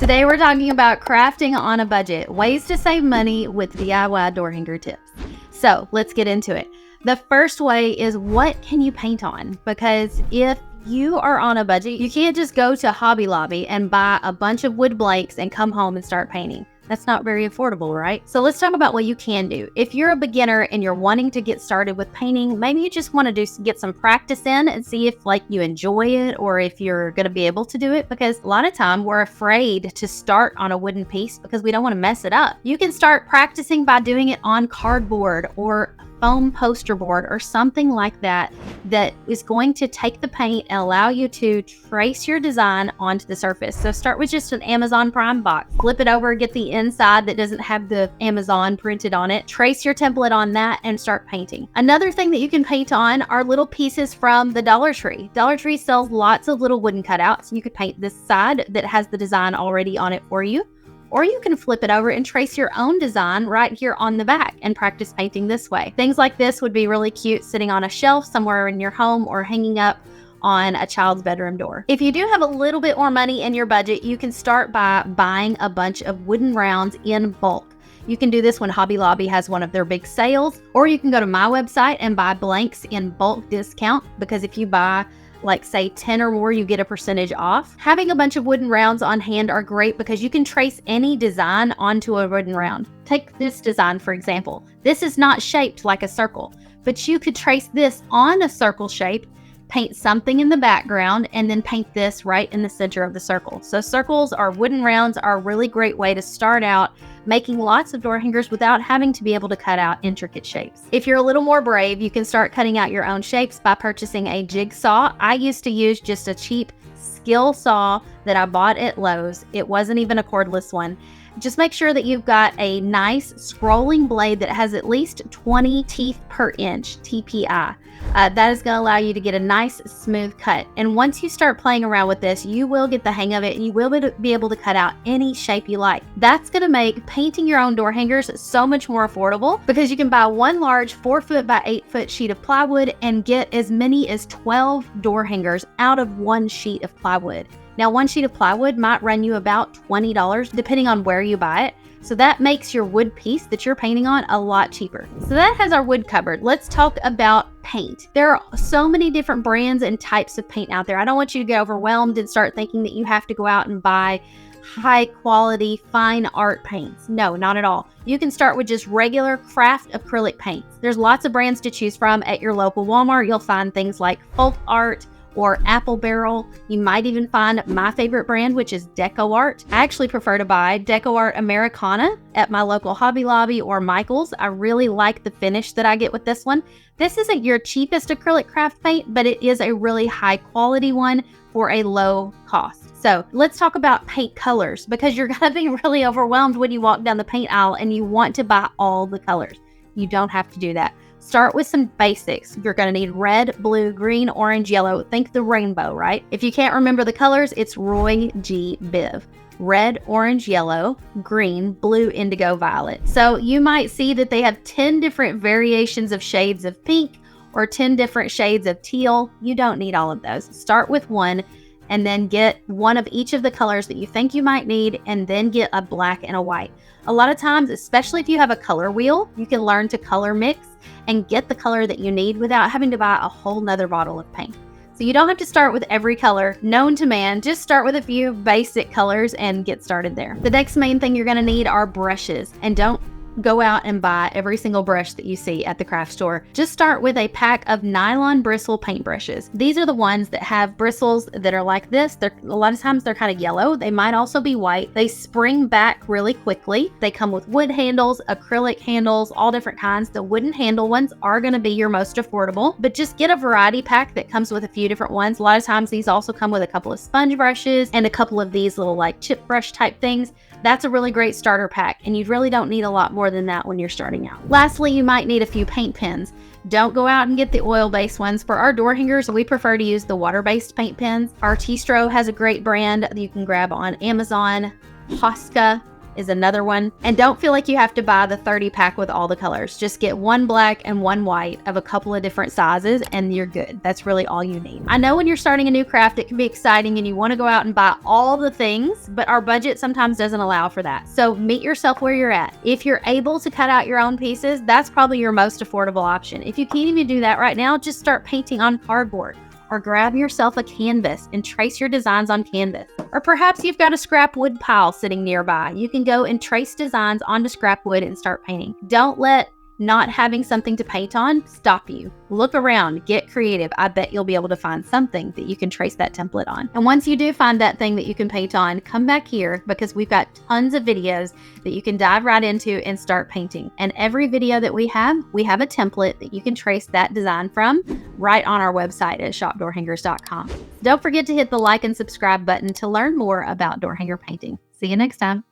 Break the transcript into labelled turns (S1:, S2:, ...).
S1: Today we're talking about crafting on a budget, ways to save money with DIY door hanger tips. So let's get into it. The first way is, what can you paint on? Because if you are on a budget, you can't just go to Hobby Lobby and buy a bunch of wood blanks and come home and start painting. That's not very affordable, right? So let's talk about what you can do. If you're a beginner and you're wanting to get started with painting, maybe you just want to get some practice in and see if you enjoy it or if you're going to be able to do it, because a lot of time we're afraid to start on a wooden piece because we don't want to mess it up. You can start practicing by doing it on cardboard or foam poster board or something like that is going to take the paint and allow you to trace your design onto the surface. So start with just an Amazon Prime box, flip it over, get the inside that doesn't have the Amazon printed on it, trace your template on that and start painting. Another thing that you can paint on are little pieces from the Dollar Tree. Dollar Tree sells lots of little wooden cutouts. You could paint this side that has the design already on it for you. Or you can flip it over and trace your own design right here on the back and practice painting this way. Things like this would be really cute sitting on a shelf somewhere in your home or hanging up on a child's bedroom door. If you do have a little bit more money in your budget, you can start by buying a bunch of wooden rounds in bulk. You can do this when Hobby Lobby has one of their big sales, or you can go to my website and buy blanks in bulk discount, because if you buy say 10 or more, you get a percentage off. Having a bunch of wooden rounds on hand are great because you can trace any design onto a wooden round. Take this design, for example. This is not shaped like a circle, but you could trace this on a circle shape, paint something in the background, and then paint this right in the center of the circle. So circles or wooden rounds are a really great way to start out making lots of door hangers without having to be able to cut out intricate shapes. If you're a little more brave, you can start cutting out your own shapes by purchasing a jigsaw. I used to use just a cheap skill saw that I bought at Lowe's. It wasn't even a cordless one. Just make sure that you've got a nice scrolling blade that has at least 20 teeth per inch, TPI. That is going to allow you to get a nice smooth cut. And once you start playing around with this, you will get the hang of it and you will be able to cut out any shape you like. That's going to make painting your own door hangers so much more affordable, because you can buy one large 4-foot by 8-foot sheet of plywood and get as many as 12 door hangers out of one sheet of plywood. Now, one sheet of plywood might run you about $20 depending on where you buy it. So that makes your wood piece that you're painting on a lot cheaper. So that has our wood covered. Let's talk about paint. There are so many different brands and types of paint out there. I don't want you to get overwhelmed and start thinking that you have to go out and buy high quality fine art paints. No, not at all. You can start with just regular craft acrylic paints. There's lots of brands to choose from at your local Walmart. You'll find things like Folk Art or Apple Barrel. You might even find my favorite brand, which is DecoArt. I actually prefer to buy DecoArt Americana at my local Hobby Lobby or Michael's. I really like the finish that I get with this one. This isn't your cheapest acrylic craft paint, but it is a really high quality one for a low cost. So let's talk about paint colors, because you're gonna be really overwhelmed when you walk down the paint aisle and you want to buy all the colors. You don't have to do that. Start with some basics. You're going to need red, blue, green, orange, yellow. Think the rainbow, right? If you can't remember the colors, it's Roy G. Biv. Red, orange, yellow, green, blue, indigo, violet. So you might see that they have 10 different variations of shades of pink or 10 different shades of teal. You don't need all of those. Start with one and then get one of each of the colors that you think you might need, and then get a black and a white. A lot of times, especially if you have a color wheel, you can learn to color mix and get the color that you need without having to buy a whole nother bottle of paint. So you don't have to start with every color known to man. Just start with a few basic colors and get started there. The next main thing you're going to need are brushes, and don't go out and buy every single brush that you see at the craft store. Just start with a pack of nylon bristle paint brushes. These are the ones that have bristles that are like this. A lot of times they're kind of yellow. They might also be white. They spring back really quickly. They come with wood handles, acrylic handles, all different kinds. The wooden handle ones are going to be your most affordable, but just get a variety pack that comes with a few different ones. A lot of times these also come with a couple of sponge brushes and a couple of these little chip brush type things. That's a really great starter pack, and you really don't need a lot more than that when you're starting out. Lastly, you might need a few paint pens. Don't go out and get the oil-based ones. For our door hangers, we prefer to use the water-based paint pens. Artistro has a great brand that you can grab on Amazon. Posca is another one. And don't feel like you have to buy the 30 pack with all the colors. Just get one black and one white of a couple of different sizes and you're good. That's really all you need. I know when you're starting a new craft, it can be exciting and you want to go out and buy all the things, but our budget sometimes doesn't allow for that. So meet yourself where you're at. If you're able to cut out your own pieces, that's probably your most affordable option. If you can't even do that right now, just start painting on cardboard. Or grab yourself a canvas and trace your designs on canvas. Or perhaps you've got a scrap wood pile sitting nearby. You can go and trace designs onto scrap wood and start painting. Don't let not having something to paint on stop you. Look around, get creative. I bet you'll be able to find something that you can trace that template on. And once you do find that thing that you can paint on, come back here because we've got tons of videos that you can dive right into and start painting. And every video that we have a template that you can trace that design from right on our website at shopdoorhangers.com. Don't forget to hit the like and subscribe button to learn more about door hanger painting. See you next time.